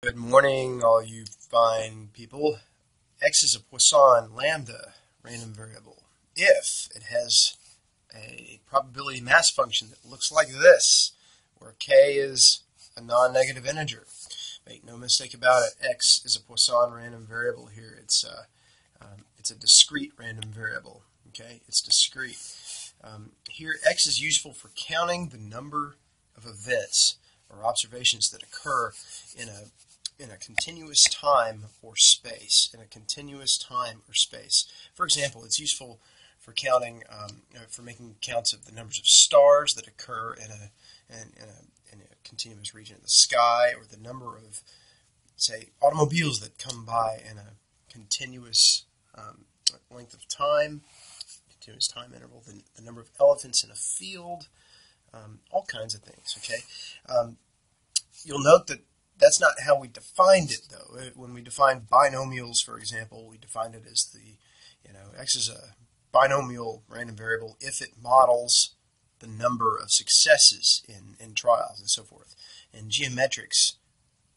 Good morning, all you fine people. X is a Poisson lambda random variable if it has a probability mass function that looks like this, where k is a non-negative integer. Make no mistake about it, x is a Poisson random variable here. It's a discrete random variable. Okay, it's discrete. Here, x is useful for counting the number of events or observations that occur in a continuous time or space. For example, it's useful for counting, for making counts of the numbers of stars that occur in a continuous region of the sky, or the number of, say, automobiles that come by in a continuous length of time, continuous time interval, the number of elephants in a field, all kinds of things. Okay, you'll note that that's not how we defined it, though. When we defined binomials, for example, we defined it as x is a binomial random variable if it models the number of successes in trials and so forth. And geometrics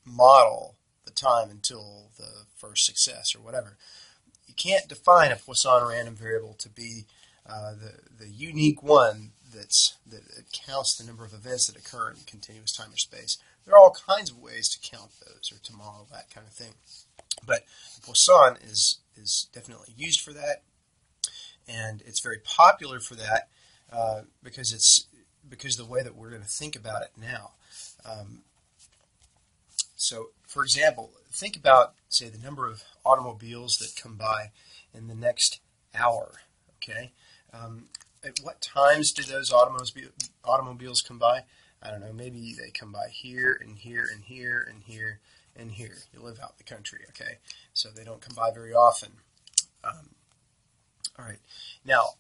model the time until the first success or whatever. You can't define a Poisson random variable to be the unique one that counts the number of events that occur in continuous time or space. There are all kinds of ways to count those or to model that kind of thing. But Poisson is definitely used for that, and it's very popular for that because the way that we're going to think about it now. So, for example, think about, say, the number of automobiles that come by in the next hour. Okay, at what times do those automobiles come by? I don't know, maybe they come by here and here and here and here and here. You live out in the country, okay? So they don't come by very often. All right. Now,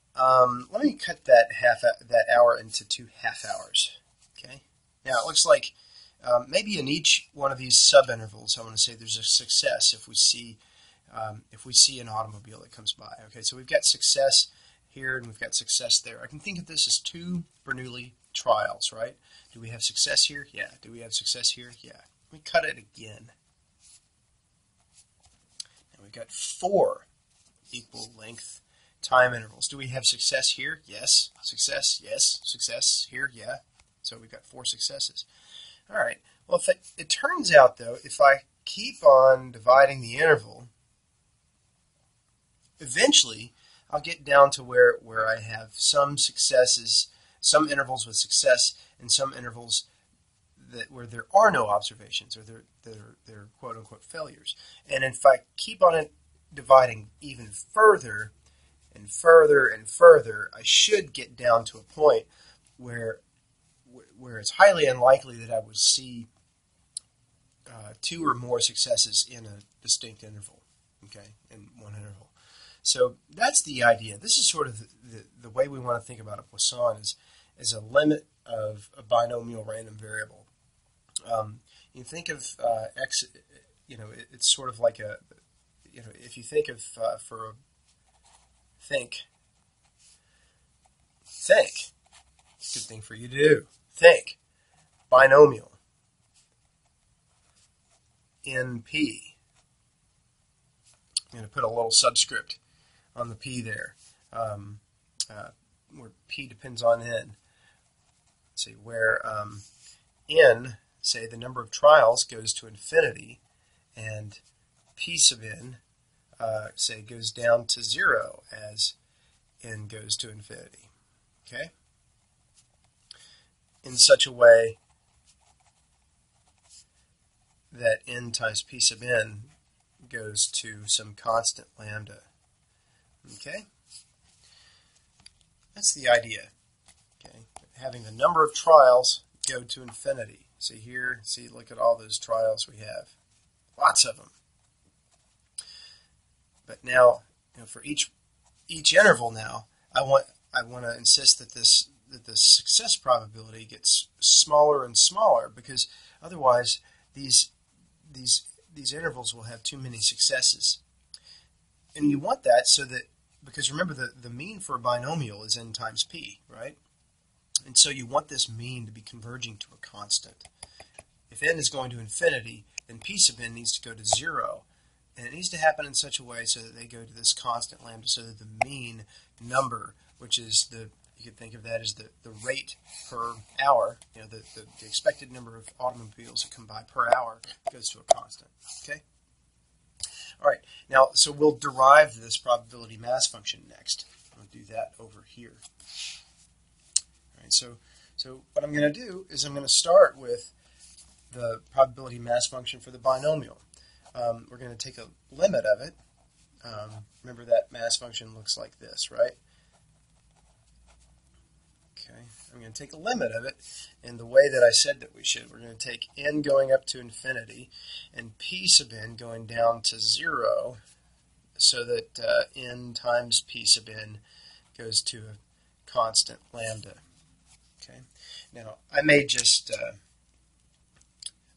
let me cut that hour into 2 half hours, okay? Now, it looks like maybe in each one of these subintervals, I want to say there's a success if we see an automobile that comes by. Okay, so we've got success here and we've got success there. I can think of this as 2 Bernoulli trials, right? Do we have success here? Yeah. Do we have success here? Yeah. Let me cut it again. Now we've got 4 equal length time intervals. Do we have success here? Yes. Success? Yes. Success here? Yeah. So we've got 4 successes. All right. Well, if it turns out, though, if I keep on dividing the interval, eventually I'll get down to where I have some successes, some intervals with success, and some intervals where there are no observations, or they're quote unquote failures. And if I keep on dividing even further and further and further, I should get down to a point where it's highly unlikely that I would see 2 or more successes in a distinct interval. Okay, in one interval. So that's the idea. This is sort of the way we want to think about a Poisson is a limit of a binomial random variable. You think of x, it's sort of like if you think of think, good thing for you to do. Think binomial in P. I'm going to put a little subscript on the P there, where P depends on N. See, where N, say the number of trials goes to infinity, and P sub N, say, goes down to 0 as N goes to infinity. Okay? In such a way that N times P sub N goes to some constant lambda. Okay? That's the idea. Okay? Having the number of trials go to infinity. See here, look at all those trials we have. Lots of them. But now, for each interval now, I want to insist that the success probability gets smaller and smaller, because otherwise these intervals will have too many successes. And you want that so that, because remember the mean for a binomial is n times p, right? And so you want this mean to be converging to a constant. If n is going to infinity, then p sub n needs to go to 0. And it needs to happen in such a way so that they go to this constant lambda, so that the mean number, which is you could think of that as the rate per hour, the expected number of automobiles that come by per hour, goes to a constant. Okay? All right, now, so we'll derive this probability mass function next. I'll do that over here. All right, so what I'm going to do is I'm going to start with the probability mass function for the binomial. We're going to take a limit of it. Remember that mass function looks like this, right? Okay, I'm going to take a limit of it in the way that I said that we should. We're going to take n going up to infinity and p sub n going down to 0, so that n times p sub n goes to a constant lambda. Okay. Now, I may just,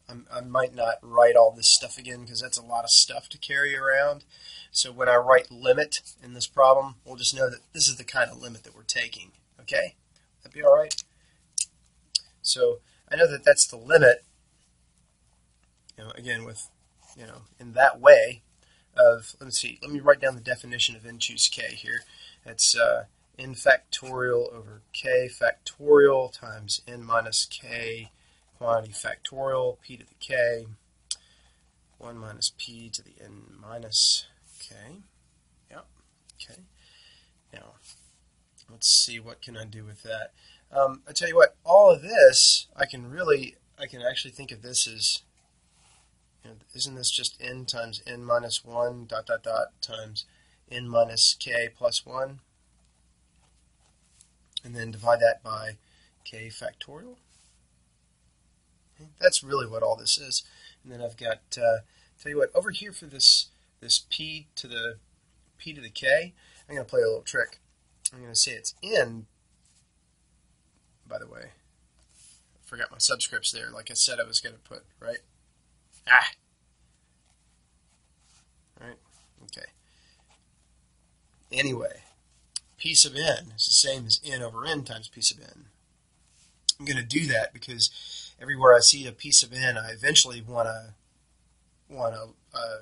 I might not write all this stuff again because that's a lot of stuff to carry around. So when I write limit in this problem, we'll just know that this is the kind of limit that we're taking. Okay? That'd be all right? So I know that that's the limit, again with, in that way of, let me write down the definition of n choose k here. It's n factorial over k factorial times n minus k quantity factorial, p to the k, 1 minus p to the n minus k. Yep, okay. Now, let's see, what can I do with that? I tell you what, all of this, I can actually think of this as, isn't this just n times n minus 1 dot dot dot times n minus k plus 1? And then divide that by k factorial. Okay, that's really what all this is. And then I've got, tell you what, over here for this p to the k, I'm going to play a little trick. I'm going to say it's n, by the way. I forgot my subscripts there, like I said I was going to put, right? Right? Okay. Anyway, p sub n is the same as n over n times p sub n. I'm going to do that because everywhere I see a p sub n, I eventually want to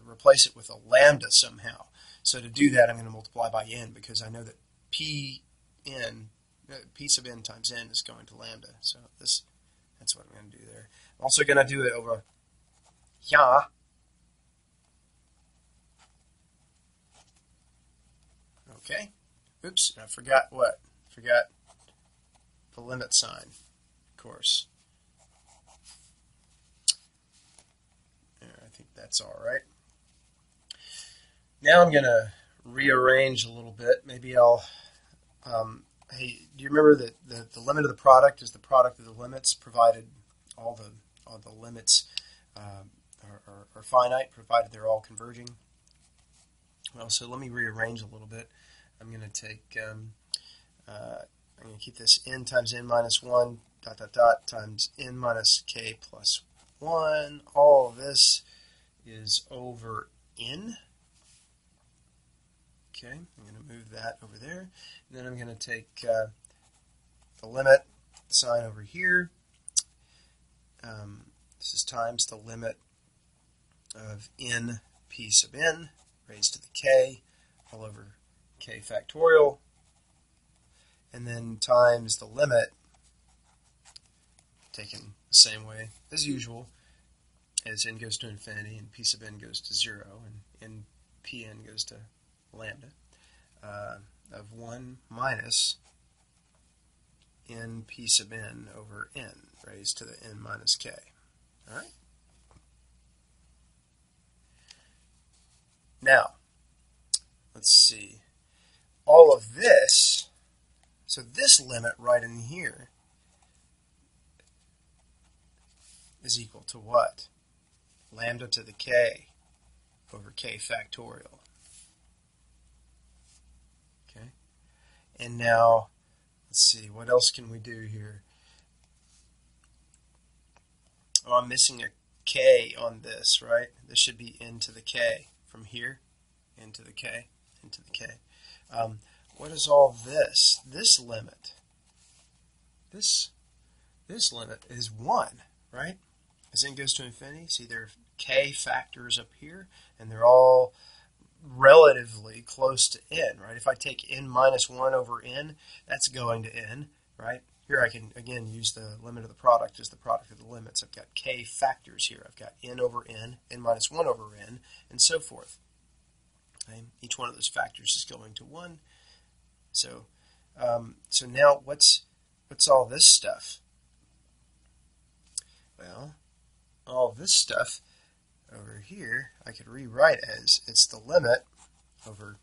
replace it with a lambda somehow. So to do that, I'm going to multiply by n because I know that p sub n times n is going to lambda. So that's what I'm going to do there. I'm also going to do it over here. Okay. Oops, I forgot what? Forgot the limit sign, of course. I think that's all right. Now I'm going to rearrange a little bit. Maybe I'll, hey, do you remember that the limit of the product is the product of the limits, provided all the limits are finite, provided they're all converging? Well, so let me rearrange a little bit. I'm going to take, I'm going to keep this n times n minus 1 dot dot dot times n minus k plus 1. All of this is over n. Okay, I'm going to move that over there. And then I'm going to take the limit sign over here. This is times the limit of n p sub n raised to the k all over k factorial, and then times the limit, taken the same way as usual, as n goes to infinity and p sub n goes to 0 and pn goes to lambda, of 1 minus n p sub n over n raised to the n minus k. All right? Now, let's see. All of this, so this limit right in here is equal to what? Lambda to the k over k factorial. Okay? And now, let's see, what else can we do here? Oh, I'm missing a k on this, right? This should be n to the k from here, n to the k, n to the k. What is all this? This limit. This limit is 1, right? As n goes to infinity, see there, k factors up here, and they're all relatively close to n, right? If I take n minus 1 over n, that's going to n, right? Here I can, again, use the limit of the product as the product of the limits. I've got k factors here. I've got n over n minus 1 over n, and so forth. Okay? Each one of those factors is going to 1. So now what's all this stuff? Well, all this stuff over here I could rewrite as it's the limit over,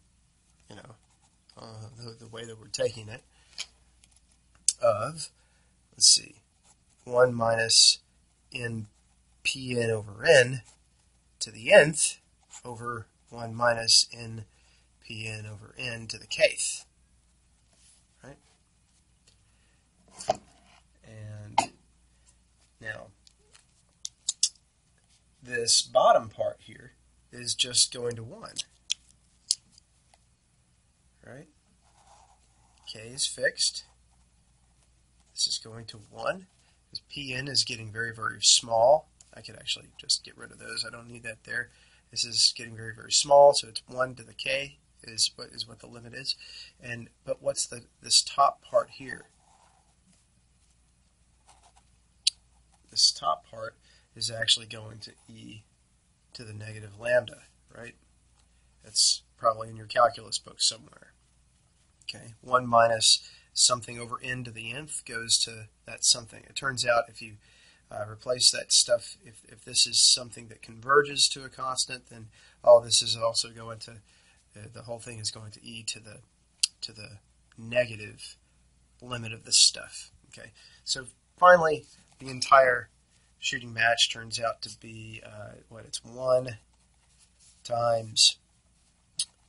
the way that we're taking it of, let's see, 1 minus n pn over n to the nth over 1 minus n pn over n to the kth. Right? And now, this bottom part here is just going to 1. Right? K is fixed. This is going to 1. This Pn is getting very, very small. I could actually just get rid of those. I don't need that there. This is getting very, very small, so it's 1 to the k is what the limit is. But what's this top part here? This top part is actually going to e to the negative lambda, right? That's probably in your calculus book somewhere. Okay, 1 minus something over n to the nth goes to that something. It turns out if you replace that stuff, if this is something that converges to a constant, then all this is also going to, the whole thing is going to e to the negative limit of this stuff. Okay, so finally the entire shooting match turns out to be, it's 1 times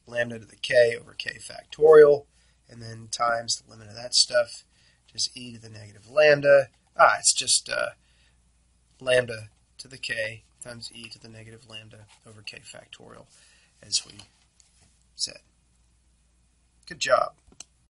lambda to the k over k factorial, and then times the limit of that stuff, just e to the negative lambda. It's just lambda to the k times e to the negative lambda over k factorial, as we said. Good job.